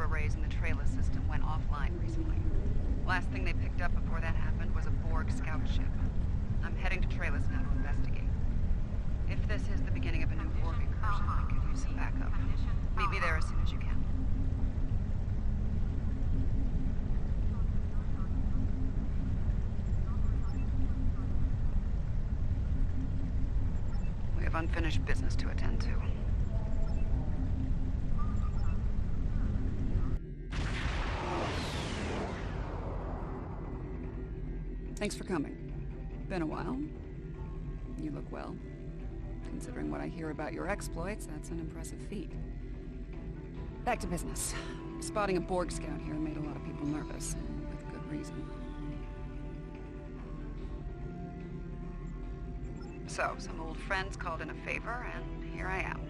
sensor arrays in the Trailer system went offline recently. Last thing they picked up before that happened was a Borg scout ship. I'm heading to Trailers now to investigate. If this is the beginning of a new Borg incursion, I could use some backup. Meet me there as soon as you can. We have unfinished business to attend to. Thanks for coming. Been a while. You look well. Considering what I hear about your exploits, that's an impressive feat. Back to business. Spotting a Borg scout here made a lot of people nervous, and with good reason. So, some old friends called in a favor, and here I am.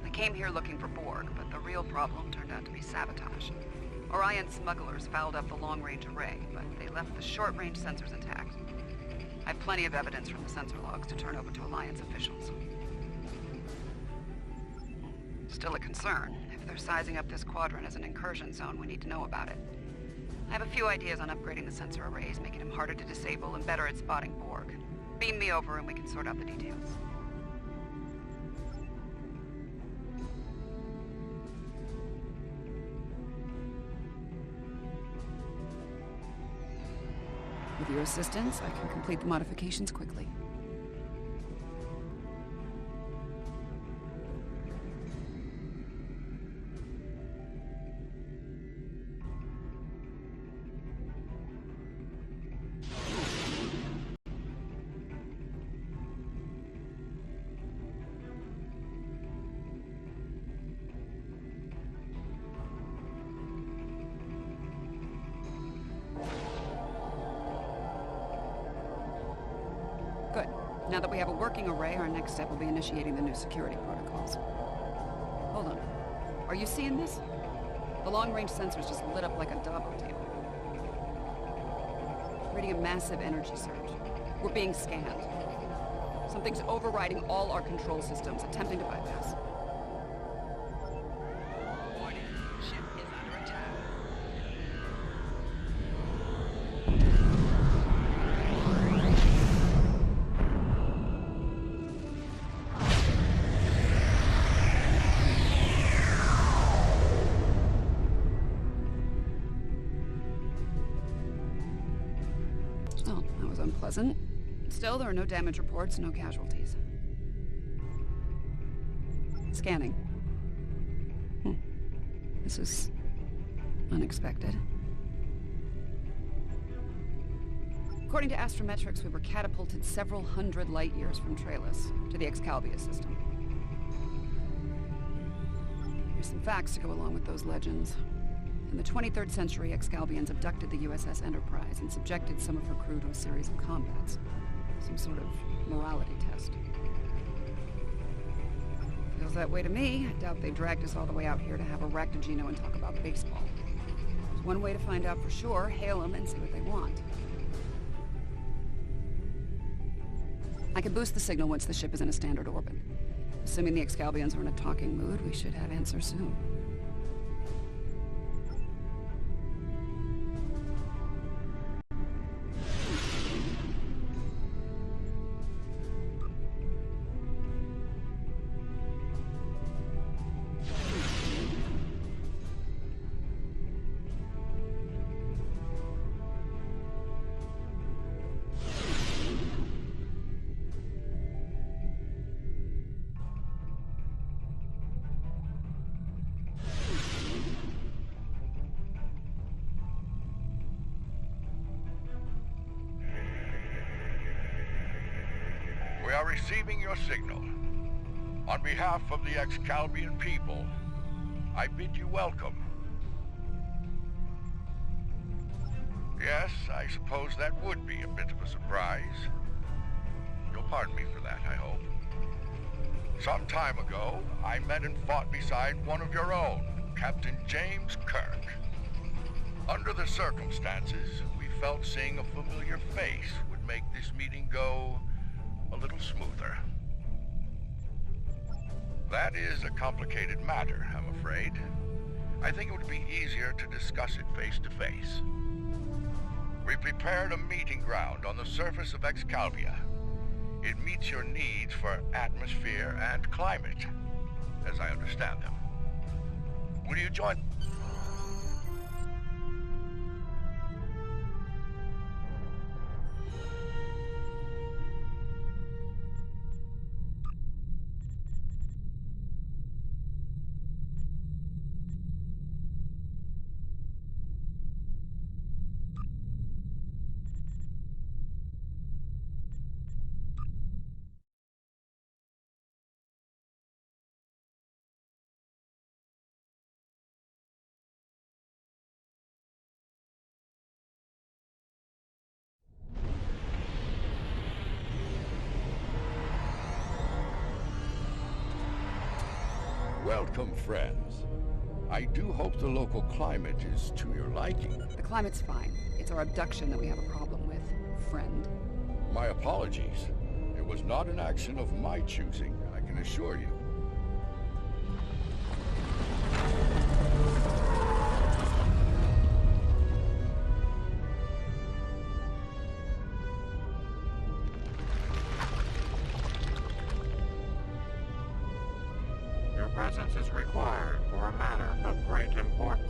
I came here looking for Borg, but the real problem turned out to be sabotage. Orion smugglers fouled up the long-range array, but they left the short-range sensors intact. I have plenty of evidence from the sensor logs to turn over to Alliance officials. Still a concern. If they're sizing up this quadrant as an incursion zone, we need to know about it. I have a few ideas on upgrading the sensor arrays, making them harder to disable and better at spotting Borg. Beam me over and we can sort out the details. With your assistance, I can complete the modifications quickly. Good. Now that we have a working array, our next step will be initiating the new security protocols. Hold on. Are you seeing this? The long-range sensors just lit up like a Dabo table. Reading a massive energy surge. We're being scanned. Something's overriding all our control systems, attempting to bypass. Warning, ship is under attack. Oh, that was unpleasant. Still, there are no damage reports, no casualties. Scanning. This is unexpected. According to astrometrics, we were catapulted several hundred light years from Trailus to the Excalibur system. Here's some facts to go along with those legends. In the 23rd century, Excalbians abducted the USS Enterprise and subjected some of her crew to a series of combats. Some sort of morality test. Feels that way to me. I doubt they dragged us all the way out here to have a Raktajino and talk about baseball. There's one way to find out for sure. Hail them and see what they want. I can boost the signal once the ship is in a standard orbit. Assuming the Excalbians are in a talking mood, we should have answers soon. We are receiving your signal. On behalf of the Excalbian people, I bid you welcome. Yes, I suppose that would be a bit of a surprise. You'll pardon me for that, I hope. Some time ago, I met and fought beside one of your own, Captain James Kirk. Under the circumstances, we felt seeing a familiar face would make this meeting go a little smoother. That is a complicated matter, I'm afraid. I think it would be easier to discuss it face to face. We prepared a meeting ground on the surface of Excalibur. It meets your needs for atmosphere and climate, as I understand them. Will you join? Welcome, friends. I do hope the local climate is to your liking. The climate's fine. It's our abduction that we have a problem with, friend. My apologies. It was not an action of my choosing, I can assure you. Presence is required for a matter of great importance.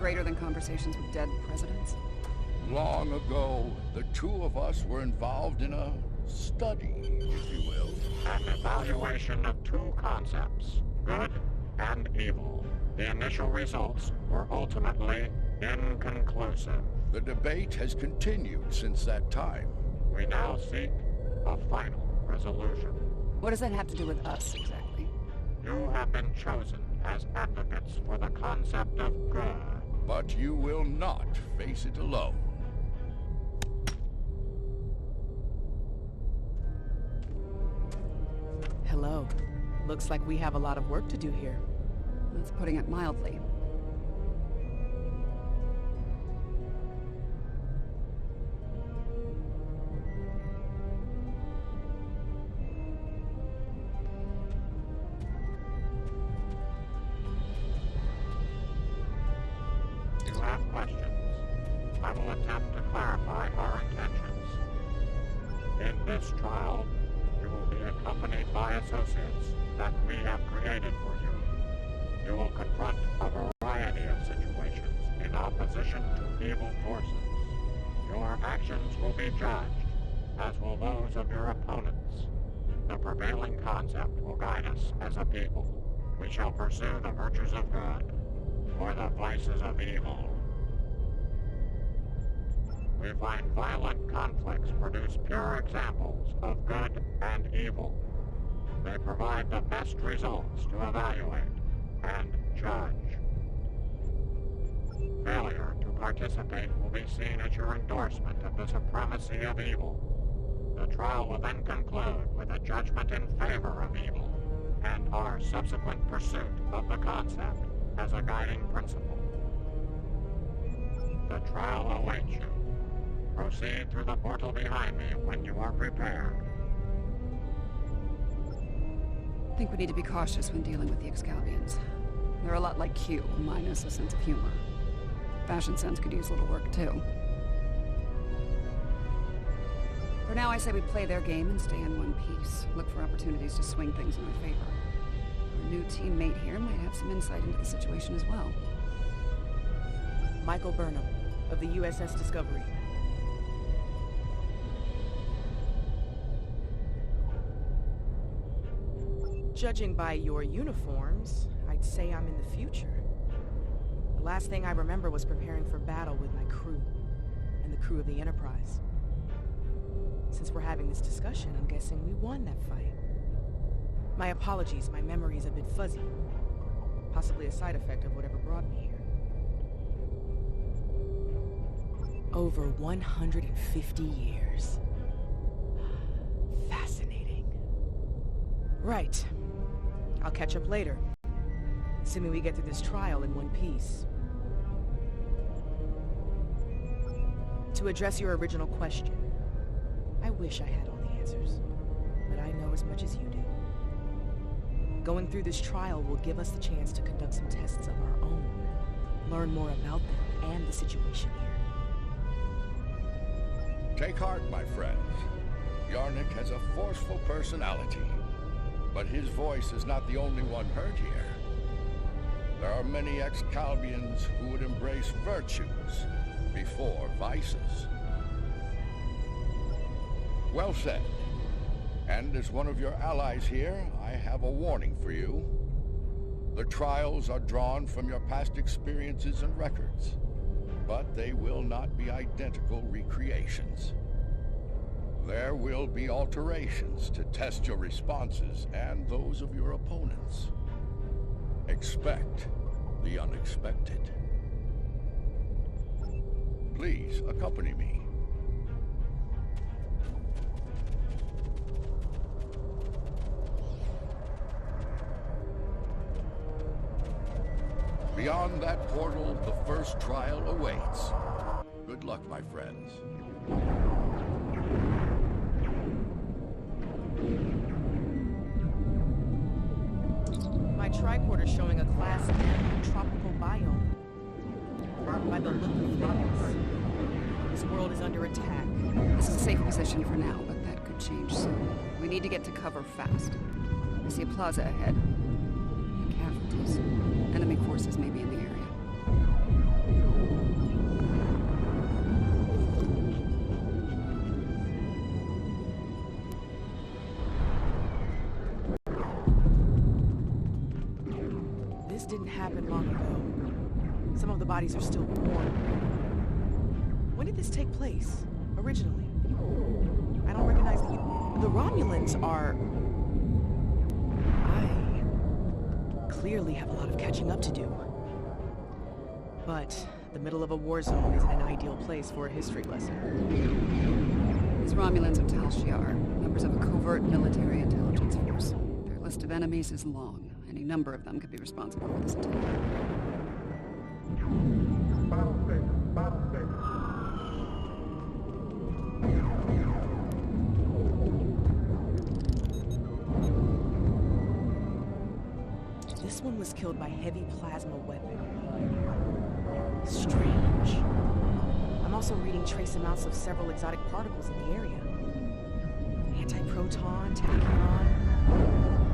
Greater than conversations with dead presidents? Long ago, the two of us were involved in a study, if you will. An evaluation of two concepts, good and evil. The initial results were ultimately inconclusive. The debate has continued since that time. We now seek a final resolution. What does that have to do with us, exactly? You have been chosen as advocates for the concept of good. But you will not face it alone. Hello. Looks like we have a lot of work to do here. That's putting it mildly. Associates that we have created for you. You will confront a variety of situations in opposition to evil forces. Your actions will be judged, as will those of your opponents. The prevailing concept will guide us as a people. We shall pursue the virtues of good, or the vices of evil. We find violent conflicts produce pure examples of good and evil. They provide the best results to evaluate and judge. Failure to participate will be seen as your endorsement of the supremacy of evil. The trial will then conclude with a judgment in favor of evil and our subsequent pursuit of the concept as a guiding principle. The trial awaits you. Proceed through the portal behind me when you are prepared. I think we need to be cautious when dealing with the Excaliburs. They're a lot like Q, minus a sense of humor. Fashion sense could use a little work, too. For now, I say we play their game and stay in one piece. Look for opportunities to swing things in our favor. Our new teammate here might have some insight into the situation as well. Michael Burnham, of the USS Discovery. Judging by your uniforms, I'd say I'm in the future. The last thing I remember was preparing for battle with my crew, and the crew of the Enterprise. Since we're having this discussion, I'm guessing we won that fight. My apologies, my memory is a bit fuzzy. Possibly a side effect of whatever brought me here. Over 150 years. Fascinating. Right. I'll catch up later. Assuming we get through this trial in one piece. To address your original question, I wish I had all the answers, but I know as much as you do. Going through this trial will give us the chance to conduct some tests of our own. Learn more about them and the situation here. Take heart, my friends. Yarnik has a forceful personality. But his voice is not the only one heard here. There are many ex-Calbians who would embrace virtues before vices. Well said. And as one of your allies here, I have a warning for you. The trials are drawn from your past experiences and records, but they will not be identical recreations. There will be alterations to test your responses and those of your opponents. Expect the unexpected. Please accompany me. Beyond that portal, the first trial awaits. Good luck, my friends. My tricorder showing a class M tropical biome. By the look of things, this world is under attack. This is a safe position for now, but that could change soon. We need to get to cover fast. I see a plaza ahead. And casualties. Enemy forces may be in the area. This didn't happen long ago. Some of the bodies are still warm. When did this take place, originally? I don't recognize the Romulans are... I clearly have a lot of catching up to do. But the middle of a war zone isn't an ideal place for a history lesson. These Romulans are Tal, members of a covert military intelligence force. Their list of enemies is long. Any number of them could be responsible for this attack. This one was killed by heavy plasma weapon. Strange. I'm also reading trace amounts of several exotic particles in the area. Anti-proton, tachyon.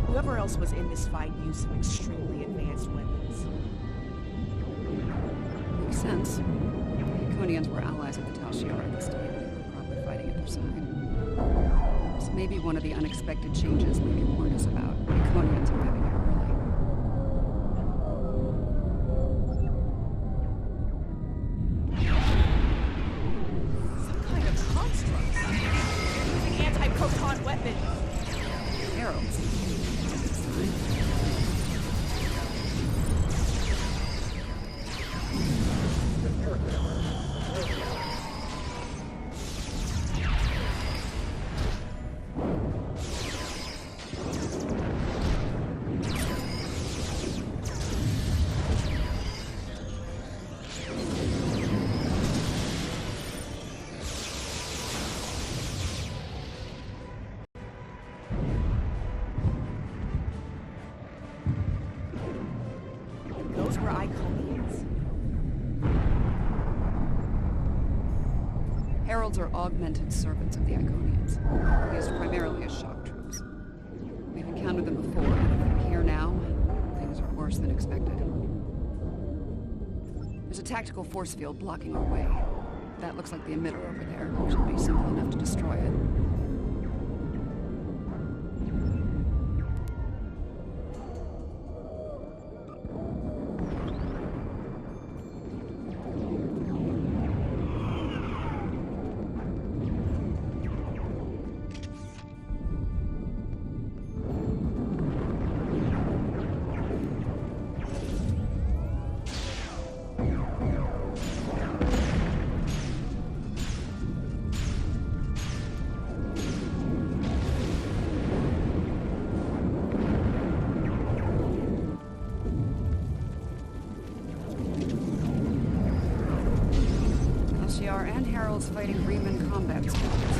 Whoever else was in this fight used some extremely advanced weapons. Makes sense. The Iconians were allies of the Tal at this time. They were probably fighting at their side. This may be one of the unexpected changes Lincoln warned us about. The Iconians are having here early. Some kind of construct. Using anti-proton weapons. Arrows. Those were Iconians? Heralds are augmented servants of the Iconians, used primarily as shock troops. We've encountered them before, but if they're here now, things are worse than expected. There's a tactical force field blocking our way. That looks like the emitter over there. It should be simple enough to destroy it. And Heralds fighting Reman combat squads.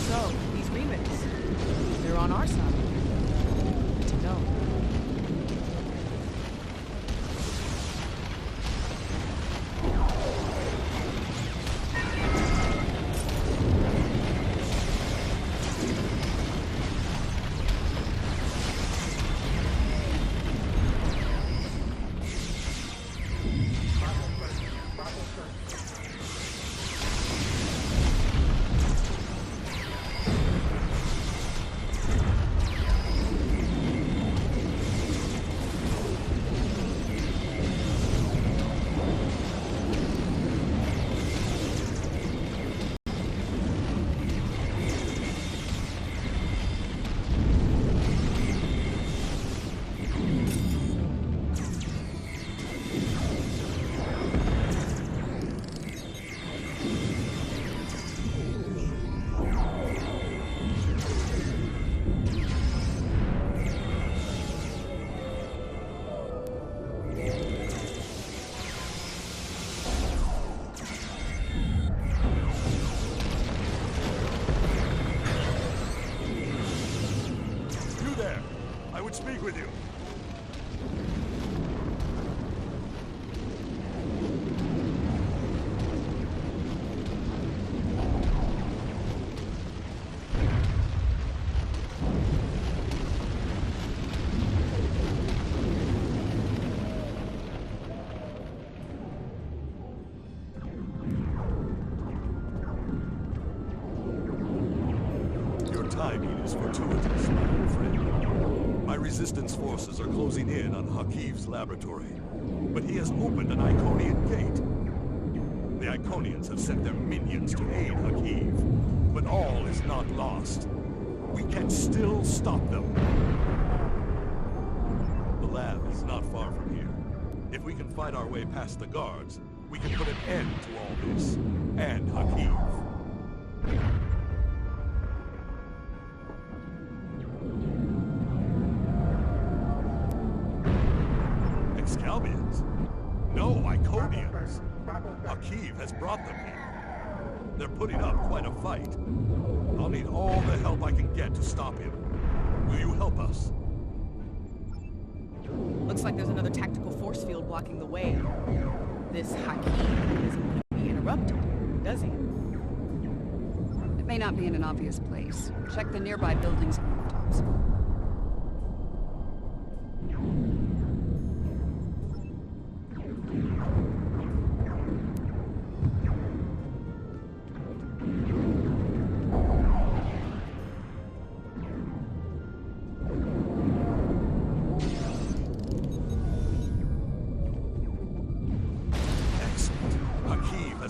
So, these Remans, they're on our side. I would speak with you. Timing is fortuitous, my old friend. My resistance forces are closing in on Hakiv's laboratory, but he has opened an Iconian gate. The Iconians have sent their minions to aid Hakiv, but all is not lost. We can still stop them. The lab is not far from here. If we can fight our way past the guards, we can put an end to all this, and Hakiv. Excalbians? No, Iconians. Hakiv has brought them here. They're putting up quite a fight. I'll need all the help I can get to stop him. Will you help us? Looks like there's another tactical force field blocking the way. This Hakiv isn't going to be interrupted, does he? It may not be in an obvious place. Check the nearby buildings and rooftops.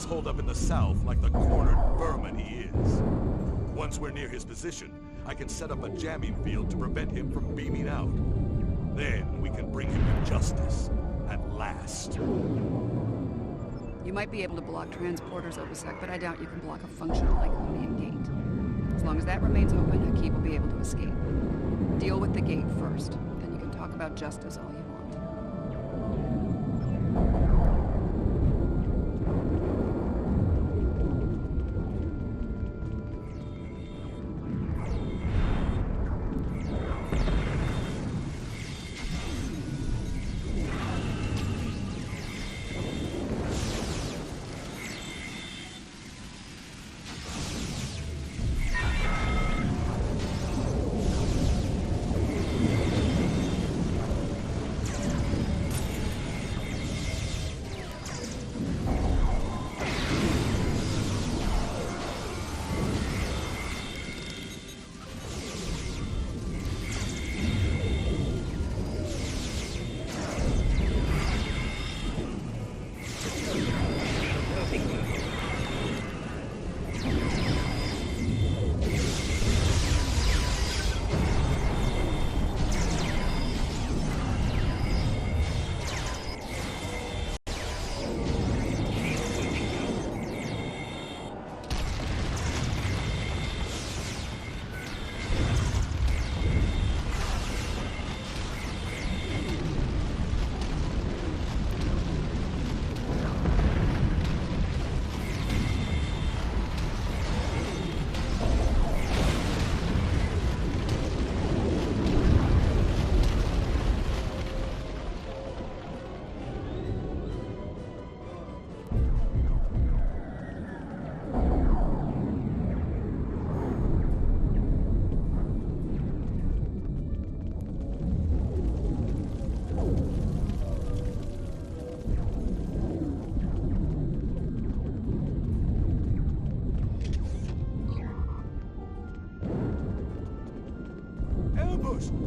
Hold up in the south like the cornered vermin he is. Once we're near his position, I can set up a jamming field to prevent him from beaming out. Then we can bring him to justice, at last. You might be able to block transporters, Obasek, but I doubt you can block a functional Iconian gate. As long as that remains open, Hakiv will be able to escape. Deal with the gate first, then you can talk about justice all you want.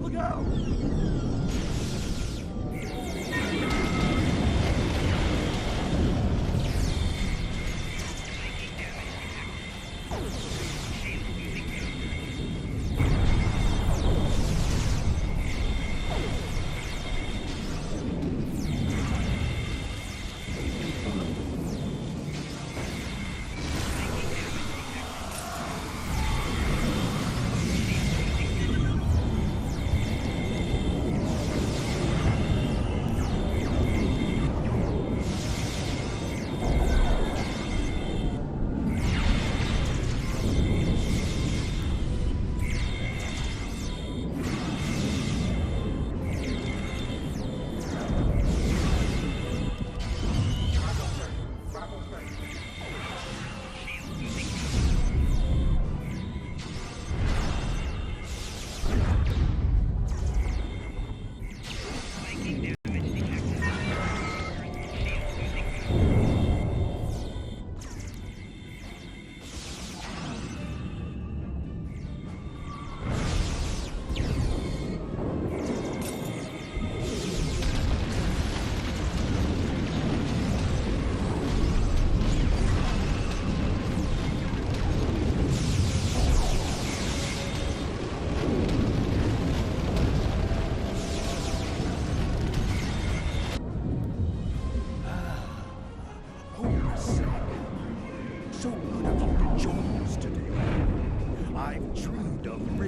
Look out!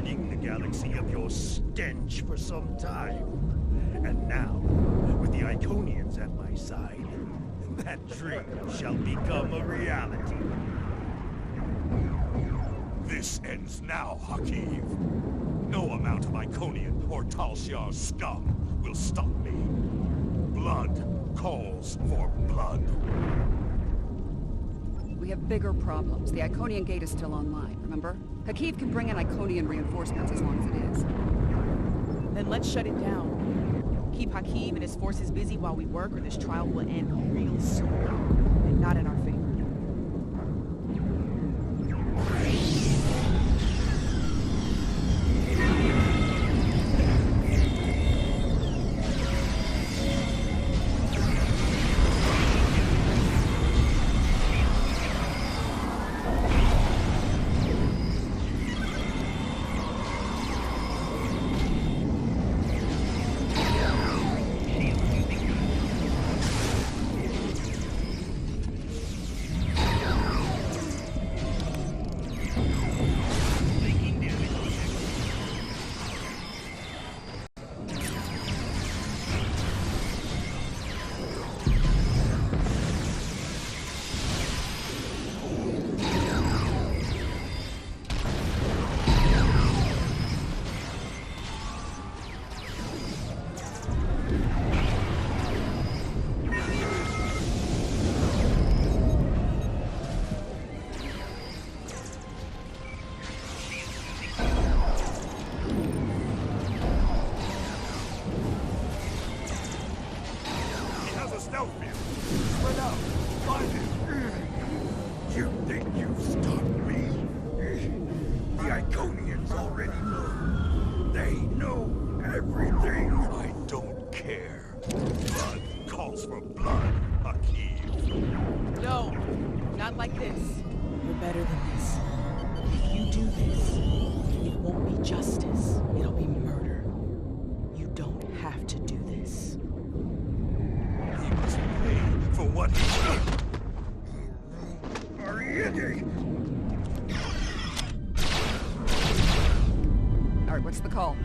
ridding the galaxy of your stench for some time. And now, with the Iconians at my side, that dream shall become a reality. This ends now, Hakiv. No amount of Iconian or Talshar's scum will stop me. Blood calls for blood. We have bigger problems. The Iconian gate is still online, remember? Hakiv can bring in Iconian reinforcements as long as it is. Then let's shut it down. Keep Hakiv and his forces busy while we work, or this trial will end real soon. And not in our favor. You think you've stopped me? The Iconians already know. They know everything. I don't care. Blood calls for blood, Hakiv. No, not like this. You're better than this. If you do this, it won't be justice. It'll be murder. You don't have to do this. He must pay for what he did. Indy! Alright, what's the call?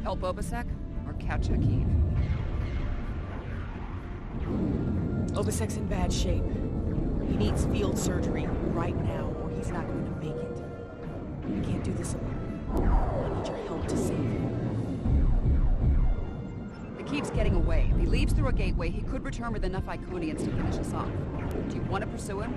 Help Obasek or catch Hakiv? Obasek's in bad shape. He needs field surgery right now, or he's not going to make it. I can't do this alone. I need your help to save him. Hakiv's getting away. If he leaves through a gateway, he could return with enough Iconians to finish us off. Do you want to pursue him?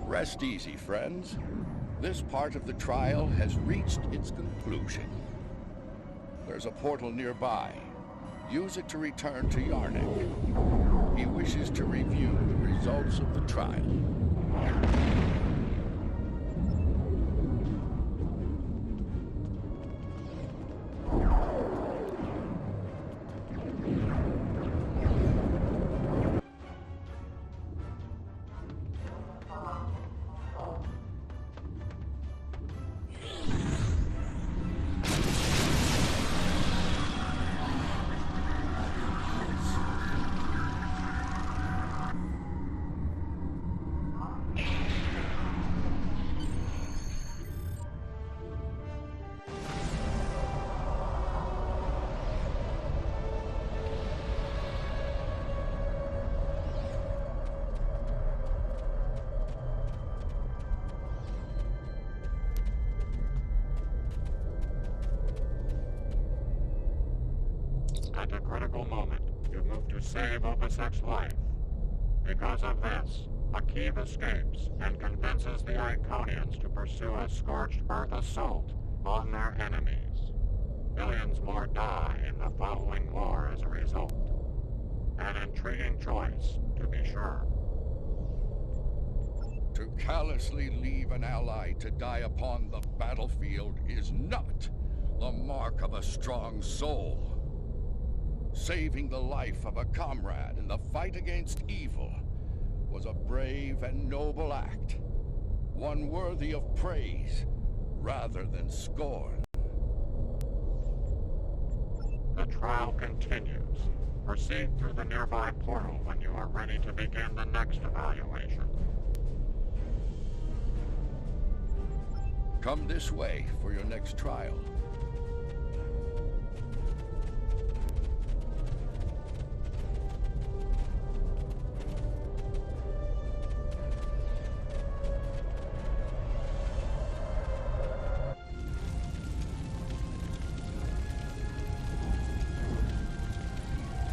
Rest easy, friends. This part of the trial has reached its conclusion. There's a portal nearby. Use it to return to Yarnik. He wishes to review the results of the trial. At a critical moment, you move to save Obasek's life. Because of this, Hakiv escapes and convinces the Iconians to pursue a scorched earth assault on their enemies. Millions more die in the following war as a result. An intriguing choice, to be sure. To callously leave an ally to die upon the battlefield is not The mark of a strong soul. Saving the life of a comrade in the fight against evil was a brave and noble act. One worthy of praise rather than scorn. The trial continues. Proceed through the nearby portal when you are ready to begin the next evaluation. Come this way for your next trial.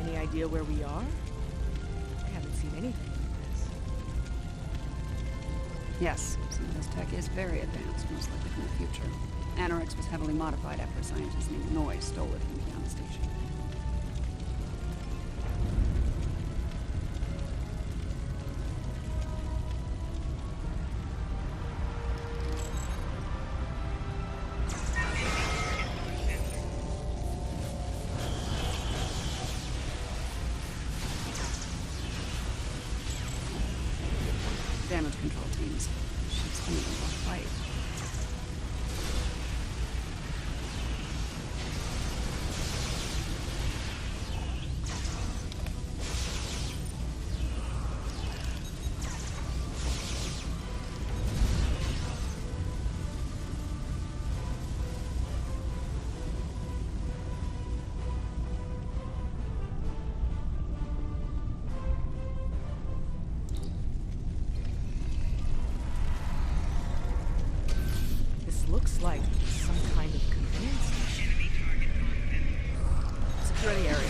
Any idea where we are? I haven't seen anything like this. Yes, some of this tech is very advanced, most likely from the future. Anorex was heavily modified after a scientist named Neue stole it from beyond the station. Damage control teams. Ship's coming in a fight. Looks like some kind of command station. Secure the area.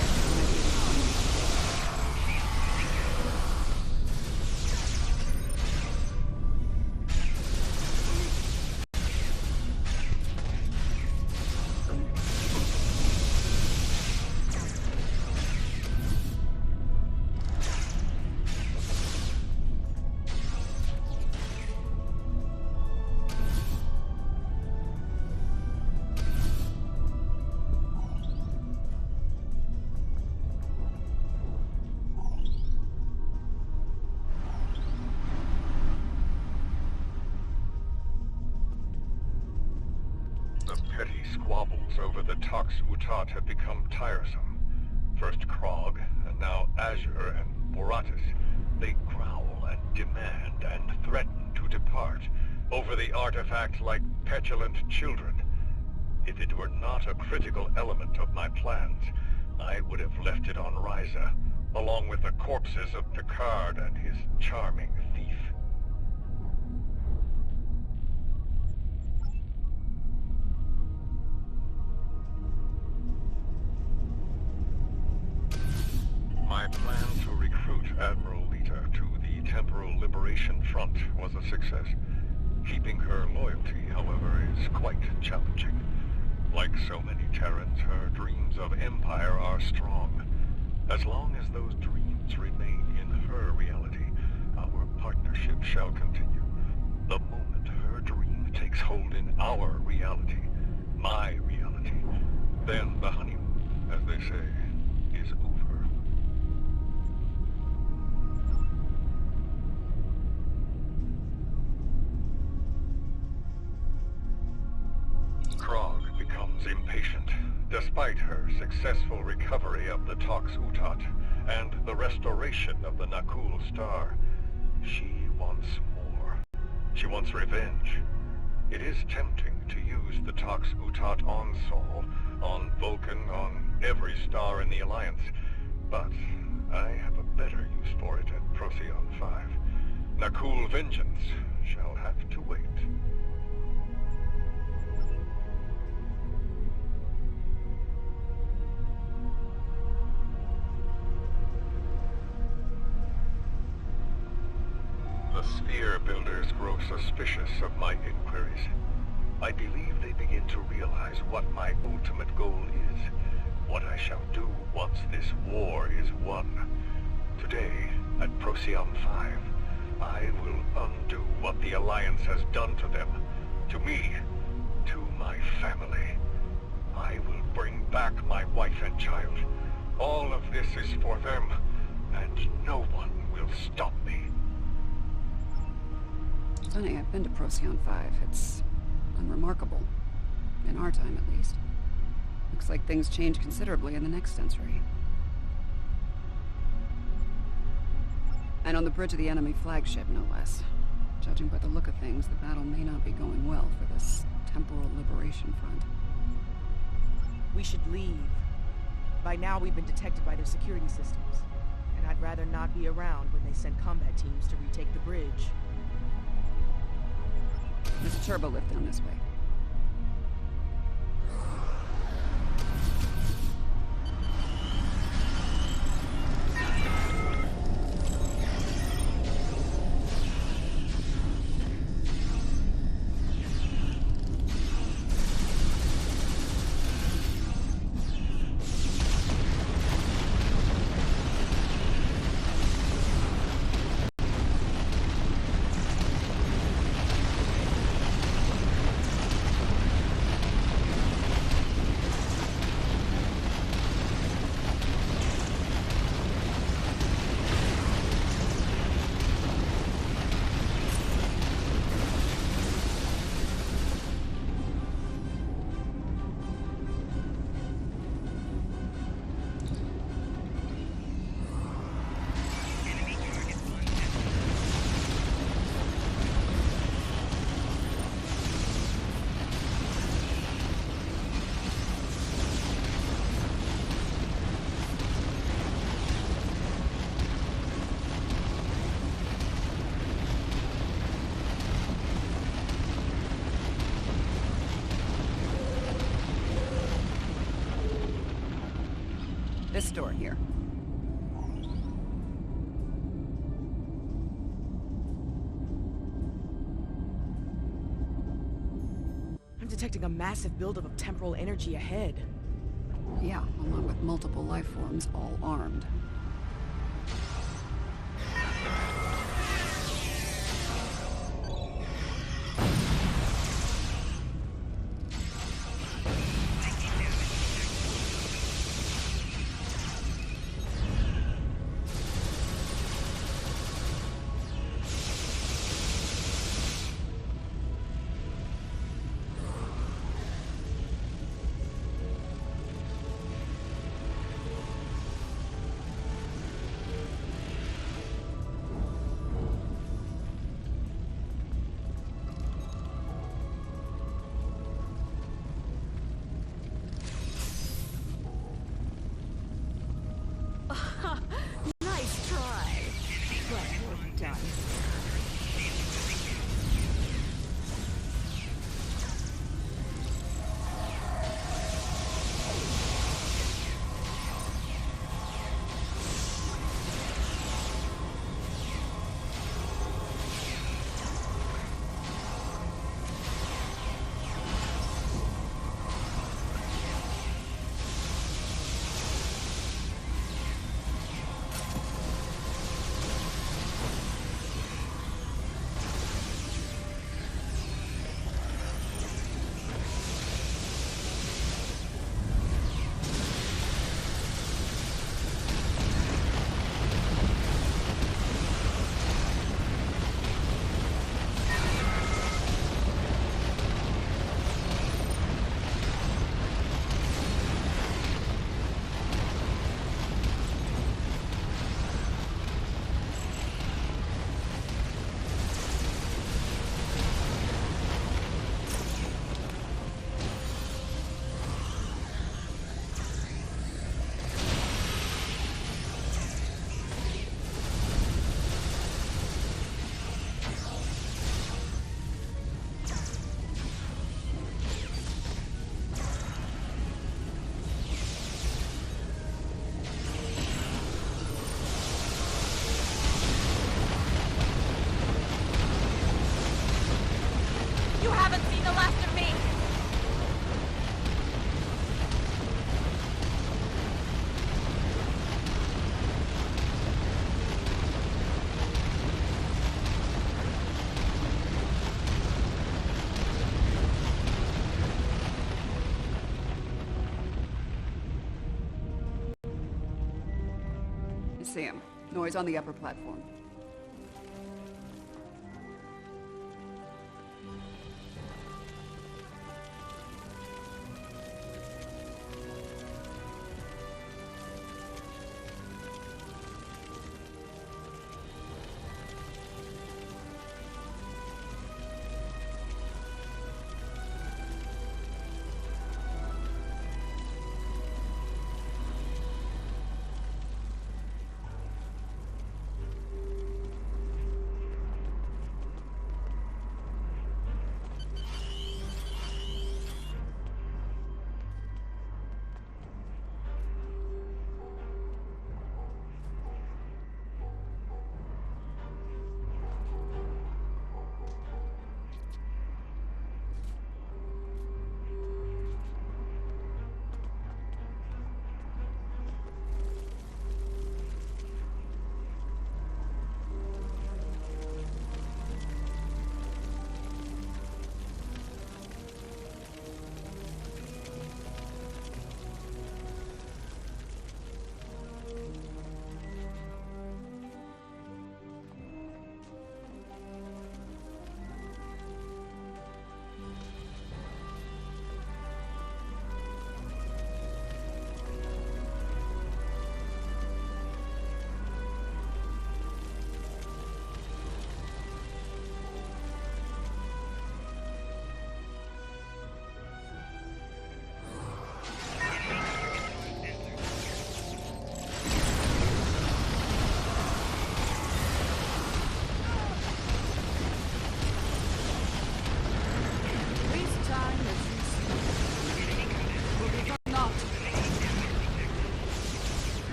Squabbles over the Tox Utat have become tiresome. First Krog, and now Azure and Boratus. They growl and demand and threaten to depart over the artifact like petulant children. If it were not a critical element of my plans, I would have left it on Ryza, along with the corpses of Picard and his charming thief. My plan to recruit Admiral Lita to the Temporal Liberation Front was a success. Keeping her loyalty, however, is quite challenging. Like so many Terrans, her dreams of empire are strong. As long as those dreams remain in her reality, our partnership shall continue. The moment her dream takes hold in our reality, my reality, then the honeymoon, as they say, is over. Krog becomes impatient, despite her successful recovery of the Tox Utat and the restoration of the Nakul Star. She wants more. She wants revenge. It is tempting to use the Tox Utat on Sol, on Vulcan, on every star in the Alliance, but I have a better use for it at Procyon 5. Nakul vengeance shall have to wait. The Sphere Builders grow suspicious of my inquiries. I believe they begin to realize what my ultimate goal is, what I shall do once this war is won. Today, at Procyon 5, I will undo what the Alliance has done to them, to me, to my family. I will bring back my wife and child. All of this is for them, and no one will stop me. Funny, I've been to Procyon 5. It's unremarkable. In our time, at least. Looks like things change considerably in the next century. And on the bridge of the enemy flagship, no less. Judging by the look of things, the battle may not be going well for this temporal liberation front. We should leave. By now, we've been detected by their security systems. And I'd rather not be around when they send combat teams to retake the bridge. There's a turbo lift down this way. This door here. I'm detecting a massive buildup of temporal energy ahead. Yeah, along with multiple life forms, all armed. I see him. Noise on the upper platform.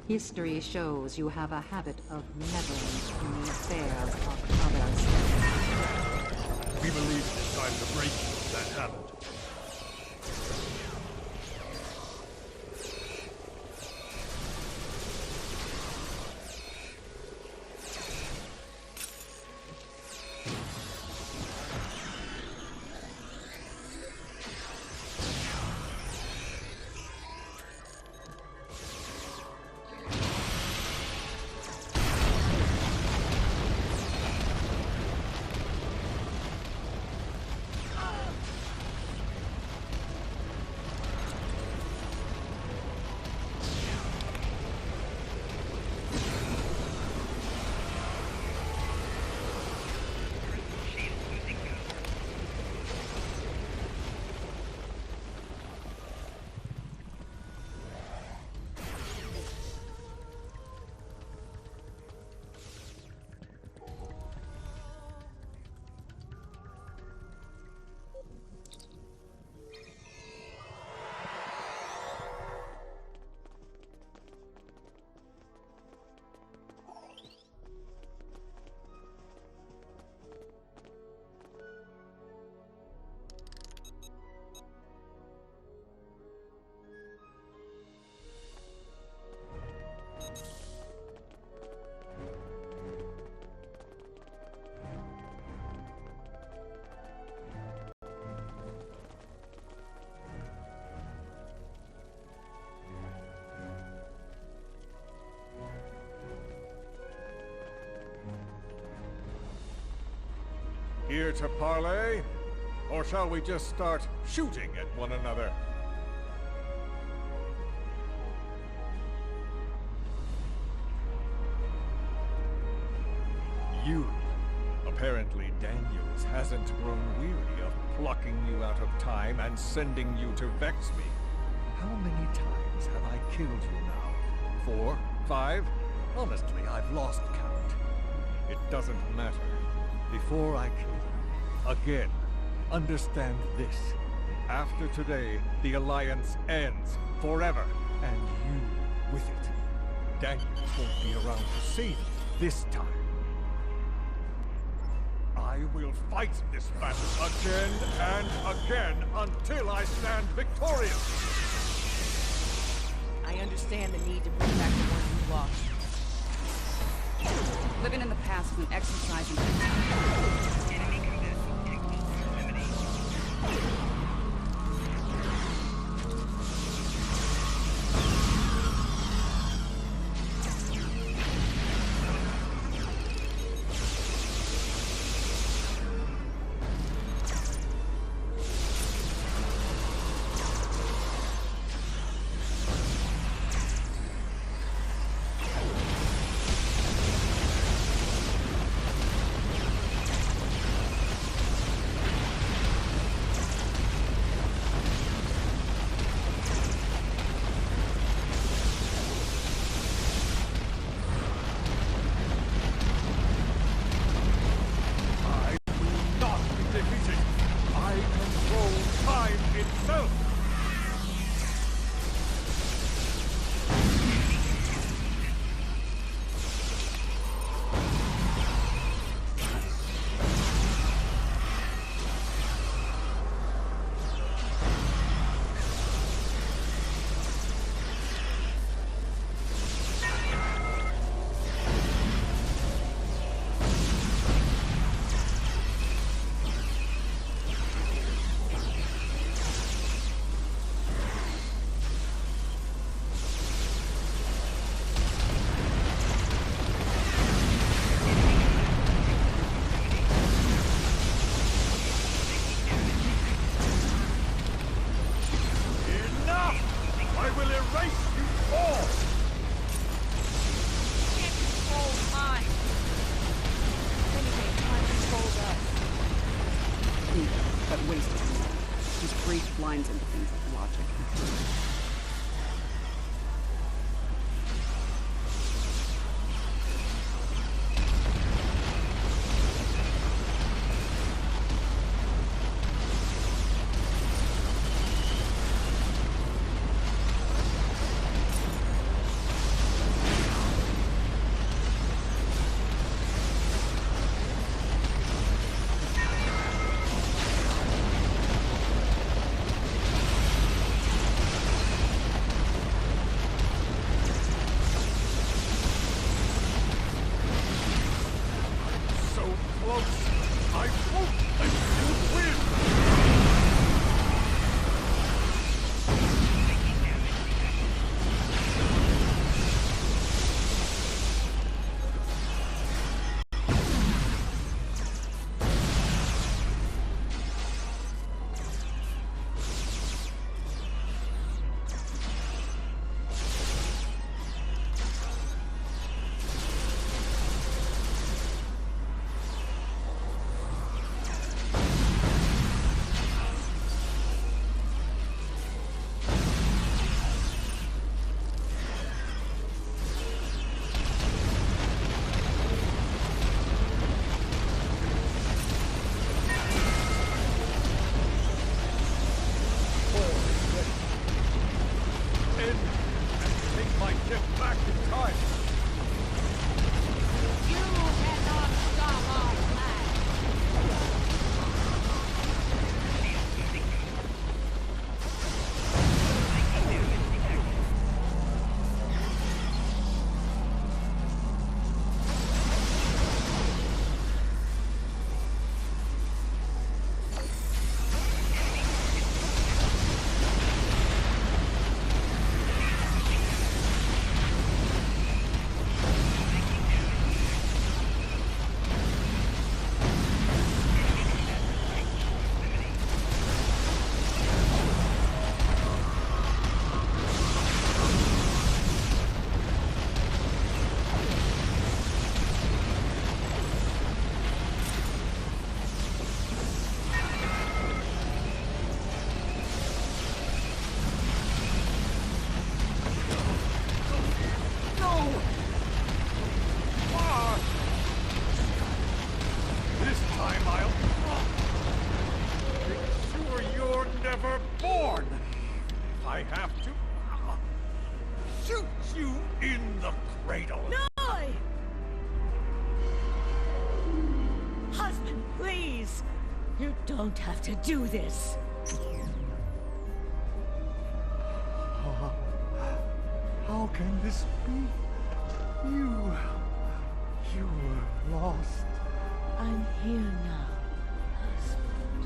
History shows you have a habit of meddling in the affairs of others. We believe it is time to break that habit. Here to parley? Or shall we just start shooting at one another? You. Apparently Daniels hasn't grown weary of plucking you out of time and sending you to vex me. How many times have I killed you now? 4? 5? Honestly, I've lost count. It doesn't matter. Before I kill you, again, understand this. After today, the Alliance ends forever, and you with it. Daniels won't be around to save you this time. I will fight this battle again and again until I stand victorious! I understand the need to bring back the one you lost. Living in the past is an exercise in... Enemy commit. Technique elimination. Blinds into things like logic. cradle. Neue! Husband, please! You don't have to do this. How can this be? You were lost. I'm here now, husband.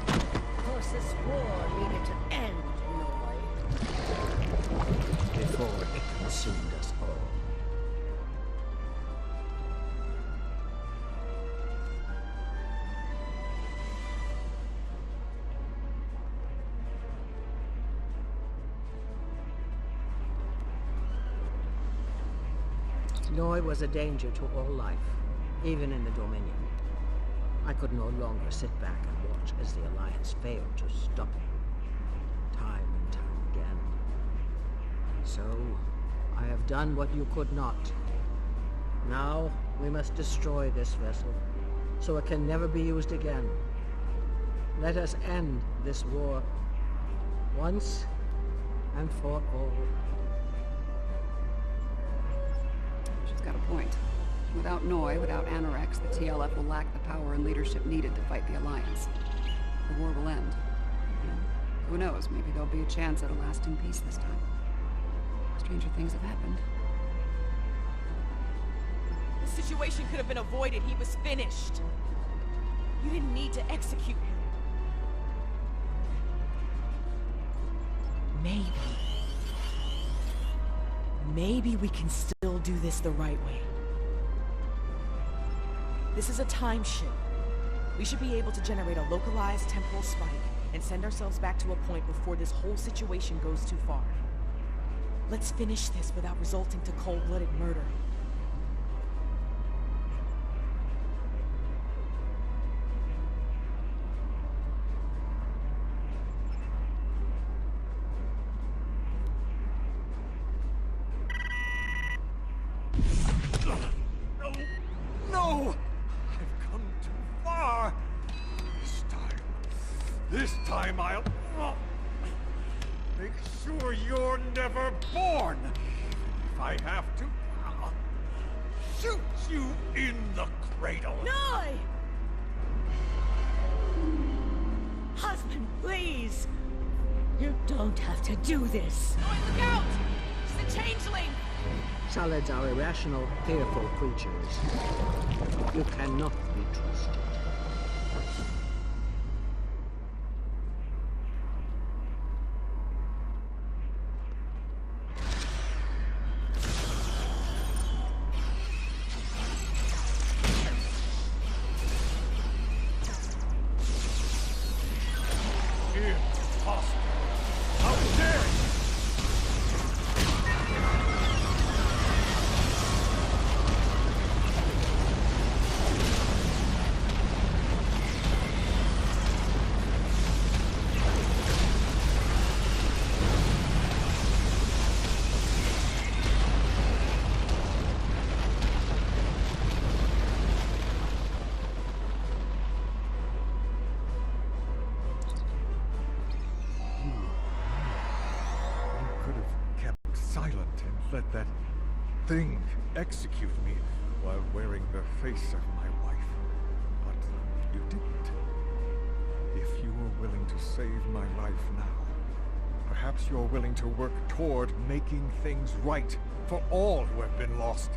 Of course, this war needed to end, Neue. Before it consumed us all. Neue was a danger to all life, even in the Dominion. I could no longer sit back and watch as the Alliance failed to stop him, time and time again. So, I have done what you could not. Now, we must destroy this vessel, so it can never be used again. Let us end this war, once and for all. She's got a point. Without Neue, without Anorex, the TLF will lack the power and leadership needed to fight the Alliance. The war will end. And who knows, maybe there'll be a chance at a lasting peace this time. Stranger things have happened. The situation could have been avoided. He was finished. You didn't need to execute him. Maybe we can still do this the right way. This is a time ship. We should be able to generate a localized temporal spike and send ourselves back to a point before this whole situation goes too far. Let's finish this without resorting to cold-blooded murder. No! I've come too far. This time I'll make sure you're never born. If I have to, I'll shoot you in the cradle. Neue! Husband, please! You don't have to do this. Neue, look out! She's a changeling! Solids are irrational, fearful creatures. You cannot be trusted. Impossible! How dare you! Let that thing execute me while wearing the face of my wife. But you didn't. If you were willing to save my life now, perhaps you're willing to work toward making things right for all who have been lost.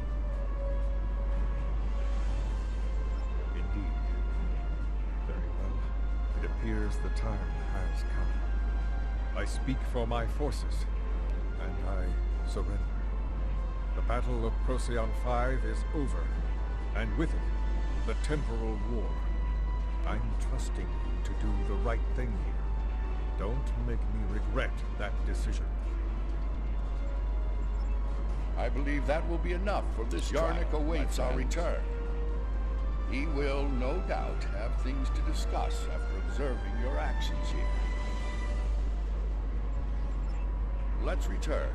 Indeed. Very well. It appears the time has come. I speak for my forces, and I surrender. The Battle of Procyon 5 is over, and with it, the temporal war. I'm trusting you to do the right thing here. Don't make me regret that decision. I believe that will be enough for this Yarnik awaits our return. He will, no doubt, have things to discuss after observing your actions here. Let's return.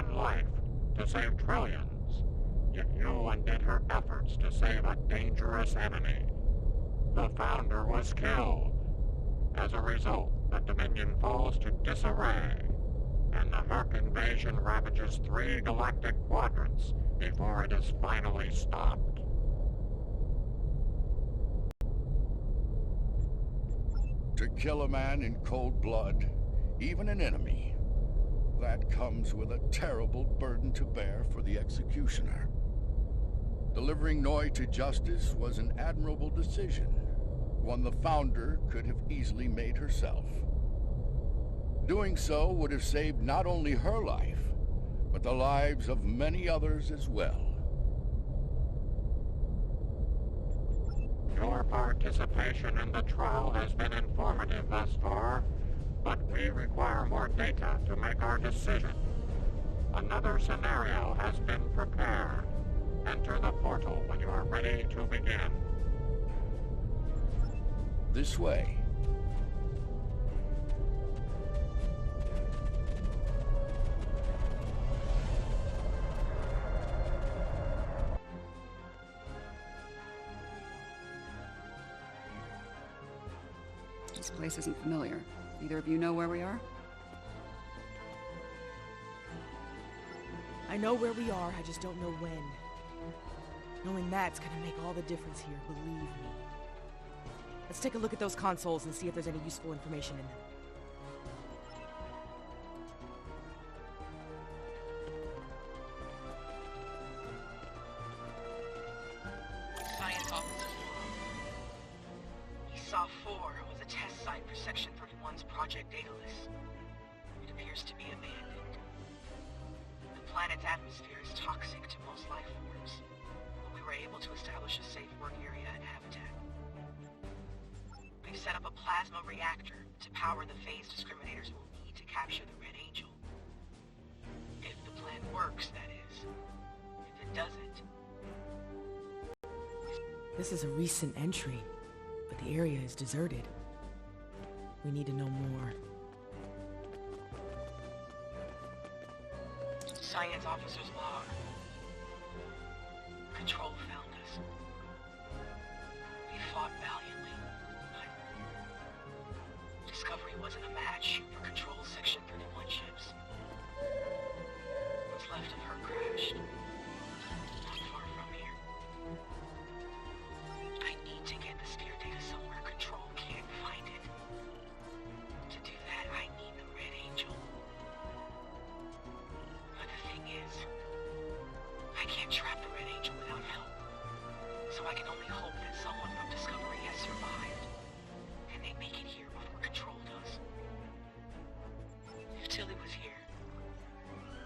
one life to save trillions, yet you undid her efforts to save a dangerous enemy. The founder was killed. As a result, the Dominion falls to disarray, and the Merc invasion ravages 3 galactic quadrants before it is finally stopped. To kill a man in cold blood, even an enemy, that comes with a terrible burden to bear for the executioner. Delivering Neue to justice was an admirable decision, one the founder could have easily made herself. Doing so would have saved not only her life, but the lives of many others as well. Your participation in the trial has been informative thus far, but we require more data to make our decision. Another scenario has been prepared. Enter the portal when you are ready to begin. This way. This place isn't familiar. Either of you know where we are? I know where we are, I just don't know when. Knowing that's gonna make all the difference here, believe me. Let's take a look at those consoles and see if there's any useful information in them. Science officer's log. ESA 4 was a test site for Section 31's Project Data List. It appears to be abandoned. The planet's atmosphere is toxic to most life forms, but we were able to establish a safe work area and habitat. We've set up a plasma reactor to power the phase discriminators will need to capture the Red Angel. If the plan works, that is. If it doesn't... This is a recent entry, but the area is deserted. We need to know more. Science officer's log. Control found us. We fought valiantly, but Discovery wasn't a match for Control's Section 31 ships. What's left of her crashed. Not far from here. I need to get the sphere data somewhere Control can't find it. To do that, I need the Red Angel. But the thing is, I can't trap the Red Angel without help. So I can only hope that someone from Discovery has survived, and they make it here before Control does. If Tilly was here,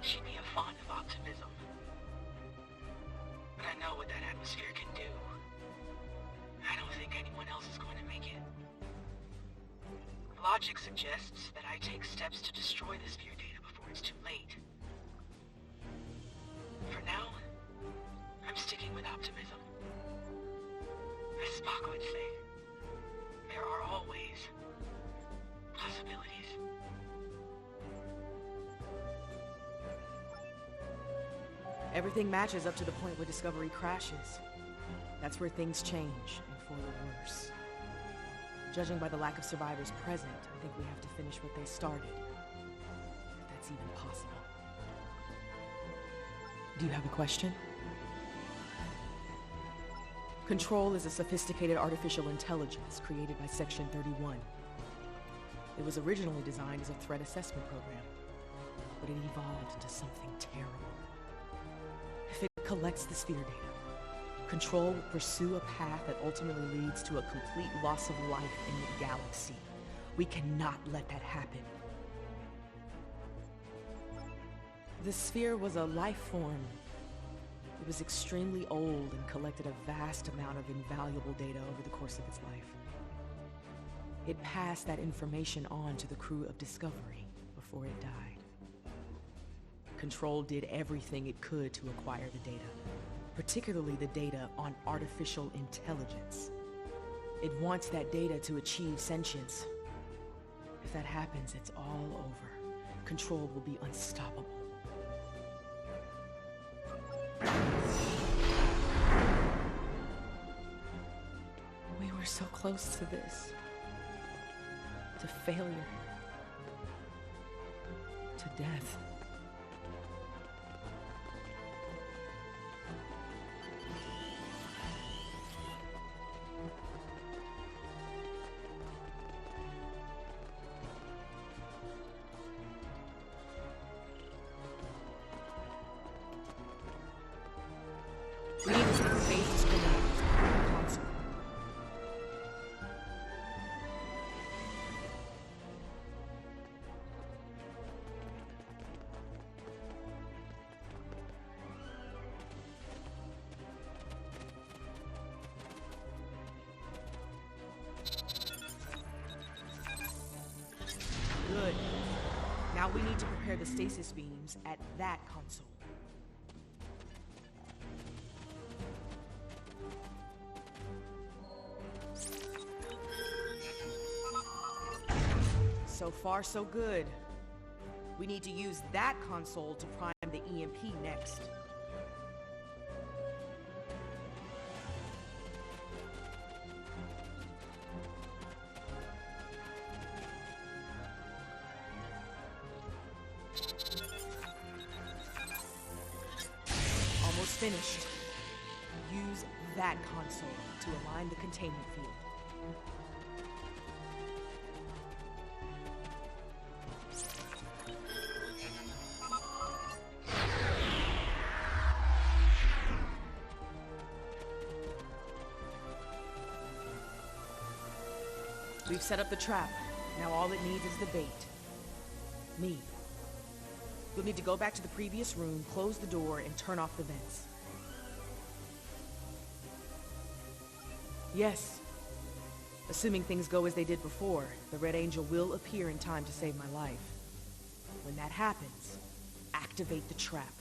she'd be a font of optimism. But I know what that atmosphere can do. I don't think anyone else is going to make it. Logic suggests that I take steps to destroy the sphere data before it's too late. For now, I'm sticking with optimism. As Spock would say, there are always possibilities. Everything matches up to the point where Discovery crashes. That's where things change, and for the worse. Judging by the lack of survivors present, I think we have to finish what they started. If that's even possible. Do you have a question? Control is a sophisticated artificial intelligence created by Section 31. It was originally designed as a threat assessment program, but it evolved into something terrible. If it collects the sphere data, Control will pursue a path that ultimately leads to a complete loss of life in the galaxy. We cannot let that happen. The sphere was a life form. It was extremely old and collected a vast amount of invaluable data over the course of its life. It passed that information on to the crew of Discovery before it died. Control did everything it could to acquire the data, particularly the data on artificial intelligence. It wants that data to achieve sentience. If that happens, it's all over. Control will be unstoppable. so close to this. To failure. To death. We need to set the phase discriminators on the console. Good. Now we need to prepare the stasis beams at that console. So far, so good. We need to use that console to prime the EMP next. Almost finished. Use that console to align the containment field. We've set up the trap. Now all it needs is the bait. Me. We'll need to go back to the previous room, close the door, and turn off the vents. Yes. Assuming things go as they did before, the Red Angel will appear in time to save my life. When that happens, activate the trap.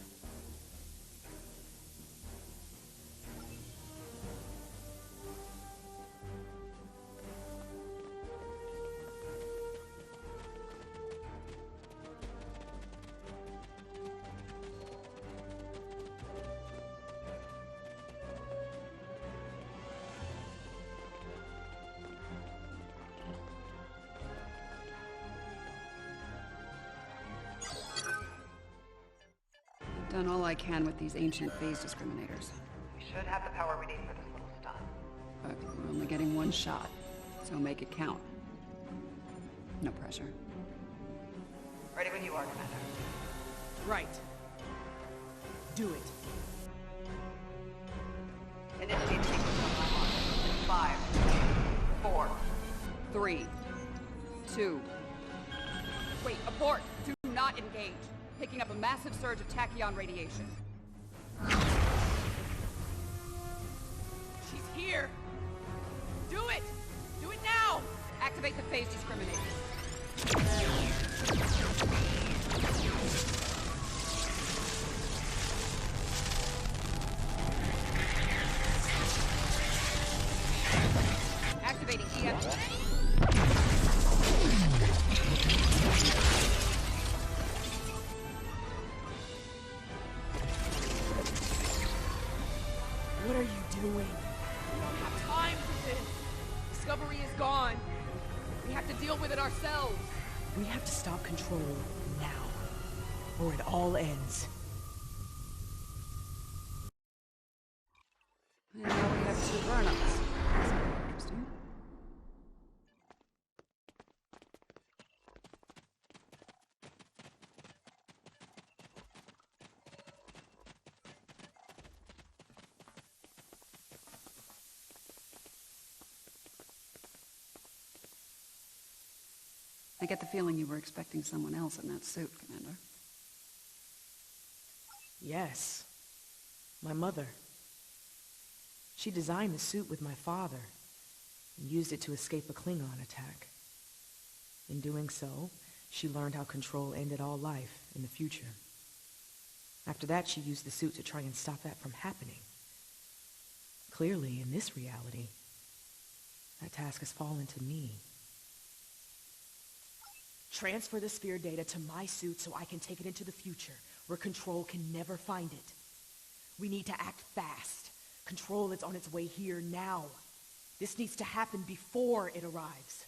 Done all I can with these ancient phase discriminators. We should have the power we need for this little stunt. But we're only getting one shot, so make it count. No pressure. Ready when you are, Commander. Right. Do it. Initiate sequence on my mark. 5, 4, 3, 2. Wait, abort! Do not engage. Picking up a massive surge of tachyon radiation. She's here! Do it! Do it now! Activate the phase discriminator. Activating EMP. What are you doing? We don't have time for this. Discovery is gone. We have to deal with it ourselves. We have to stop Control now, or it all ends. And now we have 2 burn-ups. That's interesting. I get the feeling you were expecting someone else in that suit, Commander. Yes. My mother. She designed the suit with my father and used it to escape a Klingon attack. In doing so, she learned how Control ended all life in the future. After that, she used the suit to try and stop that from happening. Clearly, in this reality, that task has fallen to me. Transfer the sphere data to my suit so I can take it into the future, where Control can never find it. We need to act fast. Control is on its way here now. This needs to happen before it arrives.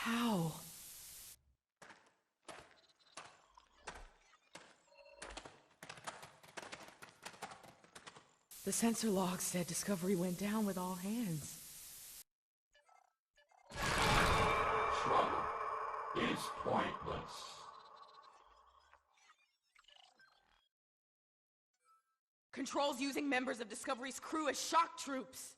How? The sensor log said Discovery went down with all hands. Struggle is pointless. Control's using members of Discovery's crew as shock troops.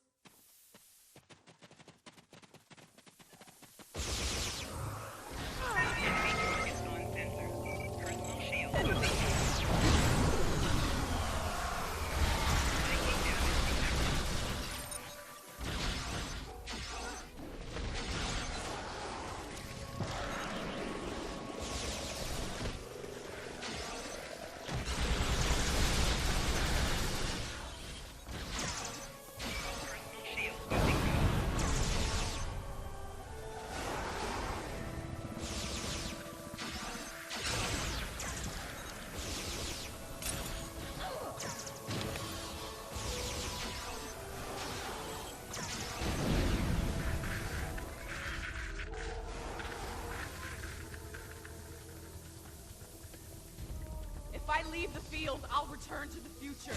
If I leave the field, I'll return to the future.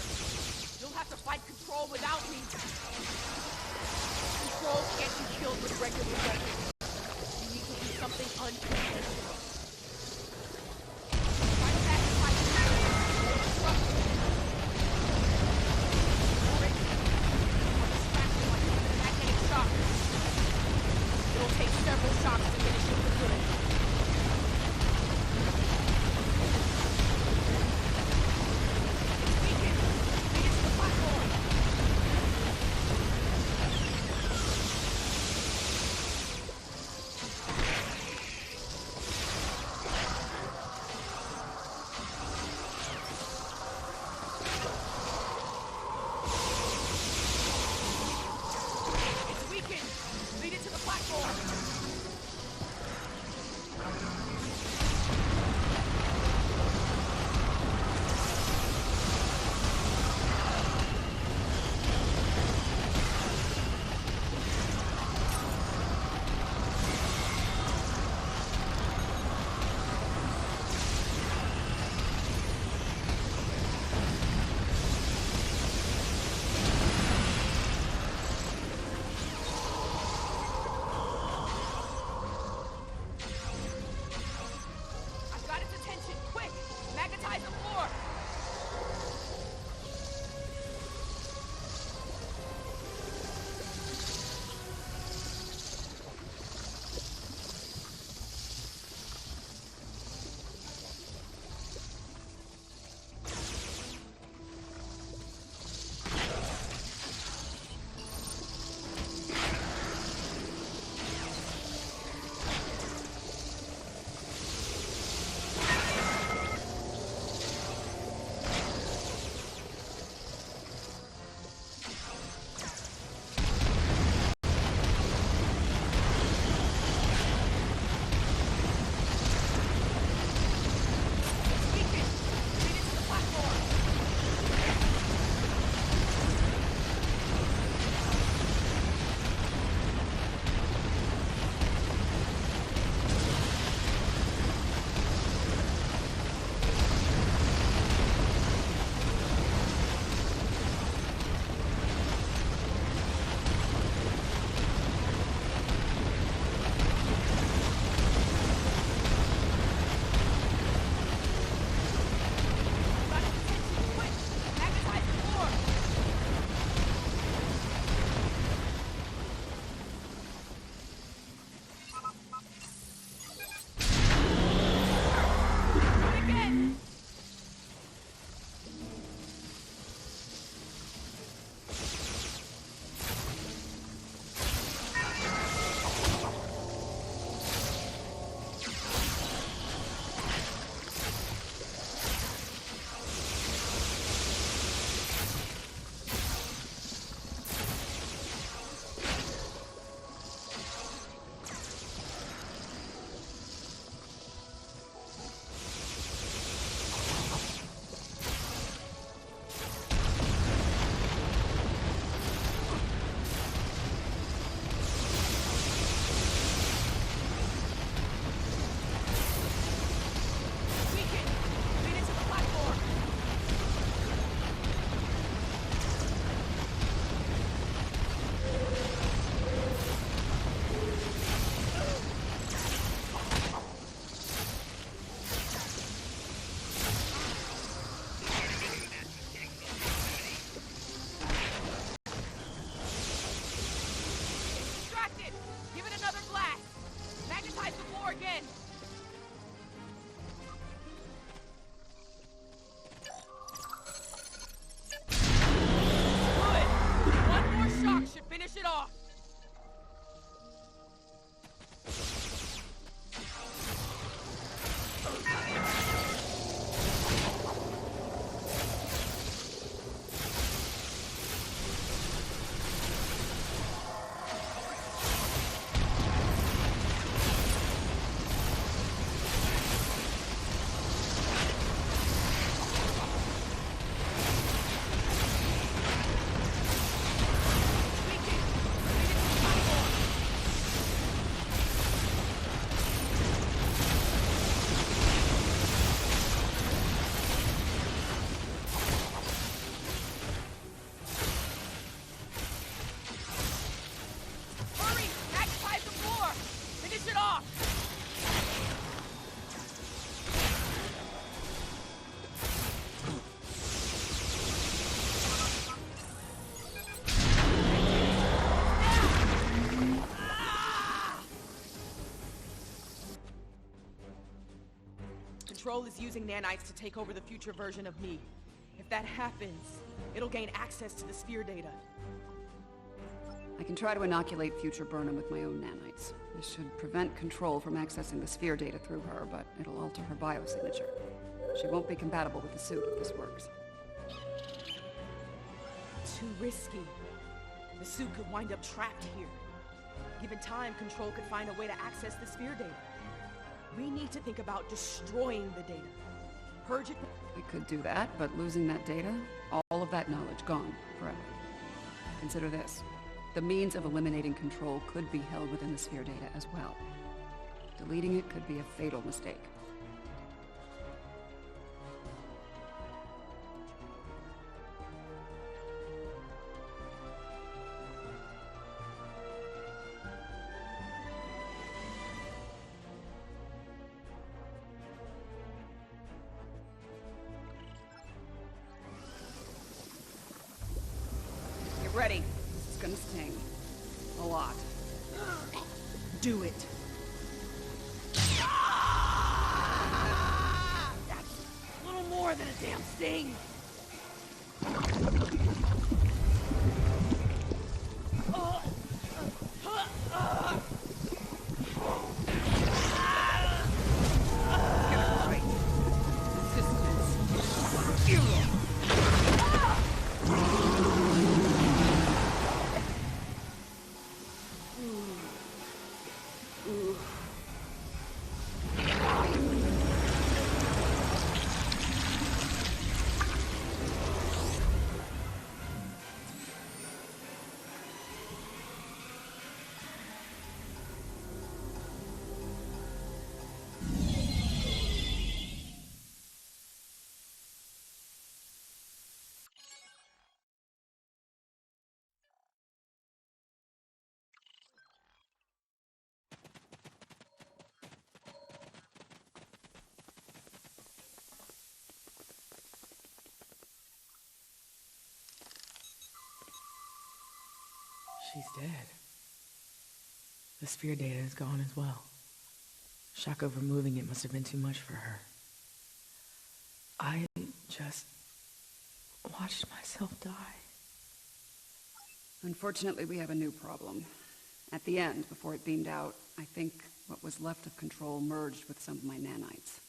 You'll have to fight Control without me. Control can't be killed with regular weapons. You need to do something unconventional. If I sacrifice magnetic shock. It'll take several shocks to finish it for good. Control is using nanites to take over the future version of me. If that happens, it'll gain access to the sphere data. I can try to inoculate future Burnham with my own nanites. This should prevent Control from accessing the sphere data through her, but it'll alter her biosignature. She won't be compatible with the suit if this works. Too risky. The suit could wind up trapped here. Given time, Control could find a way to access the sphere data. We need to think about destroying the data. Purge it. We could do that, but losing that data, all of that knowledge gone forever. Consider this. The means of eliminating Control could be held within the sphere data as well. Deleting it could be a fatal mistake. Ready. This is gonna sting. A lot. Do it. That's a little more than a damn sting. Get it right. Resistance. Zero. She's dead. The sphere data is gone as well. Shock of removing it must have been too much for her. I just watched myself die. Unfortunately, we have a new problem. At the end, before it beamed out, I think what was left of Control merged with some of my nanites.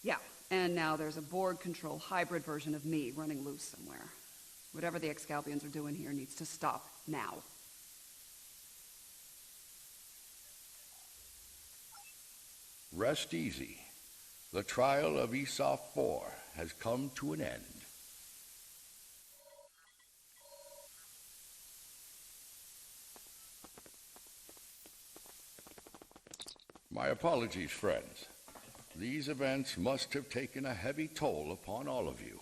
Yeah, and now there's a Borg Control hybrid version of me running loose somewhere. Whatever the Excalbians are doing here needs to stop now. Rest easy. The trial of Esau 4 has come to an end. My apologies, friends. These events must have taken a heavy toll upon all of you.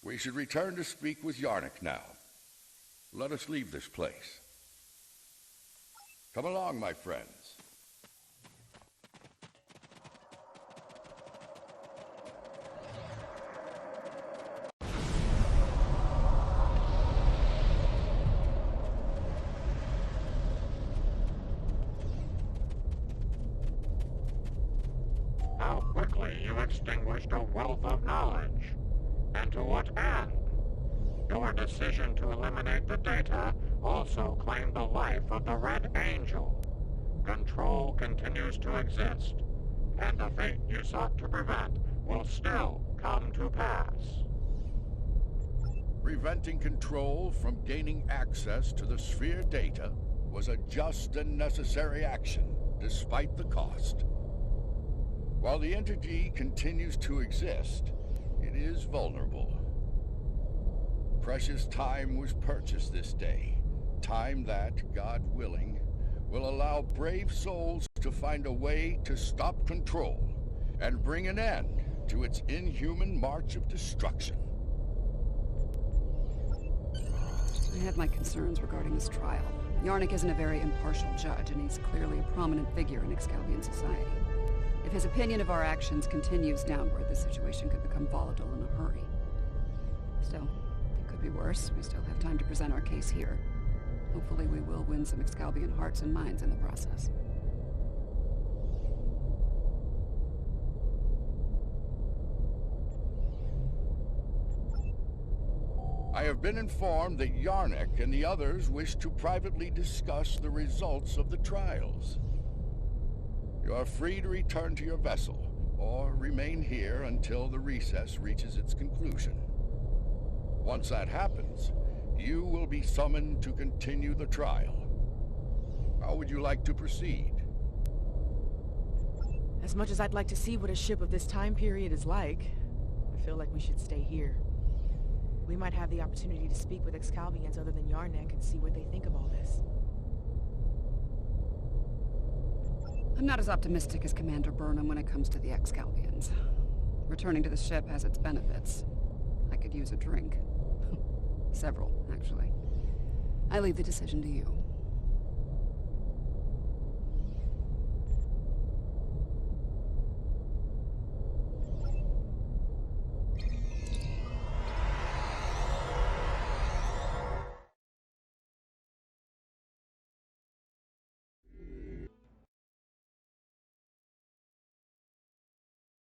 We should return to speak with Yarnik now. Let us leave this place. Come along, my friends. How quickly you extinguished a wealth of knowledge. And to what end? Your decision to eliminate the data also claimed the life of the Red Angel. Control continues to exist, and the fate you sought to prevent will still come to pass. Preventing Control from gaining access to the sphere data was a just and necessary action, despite the cost. While the entity continues to exist, it is vulnerable. Precious time was purchased this day. Time that, God willing, will allow brave souls to find a way to stop Control and bring an end to its inhuman march of destruction. I have my concerns regarding this trial. Yarnik isn't a very impartial judge, and he's clearly a prominent figure in Excalbian society. If his opinion of our actions continues downward, the situation could become volatile in a hurry. Still, it could be worse. We still have time to present our case here. Hopefully we will win some Excalbian hearts and minds in the process. I have been informed that Yarnik and the others wish to privately discuss the results of the trials. You are free to return to your vessel, or remain here until the recess reaches its conclusion. Once that happens, you will be summoned to continue the trial. How would you like to proceed? As much as I'd like to see what a ship of this time period is like, I feel like we should stay here. We might have the opportunity to speak with Excalbians other than Yarnik and see what they think of all this. I'm not as optimistic as Commander Burnham when it comes to the Excalbians. Returning to the ship has its benefits. I could use a drink. Several, actually. I leave the decision to you.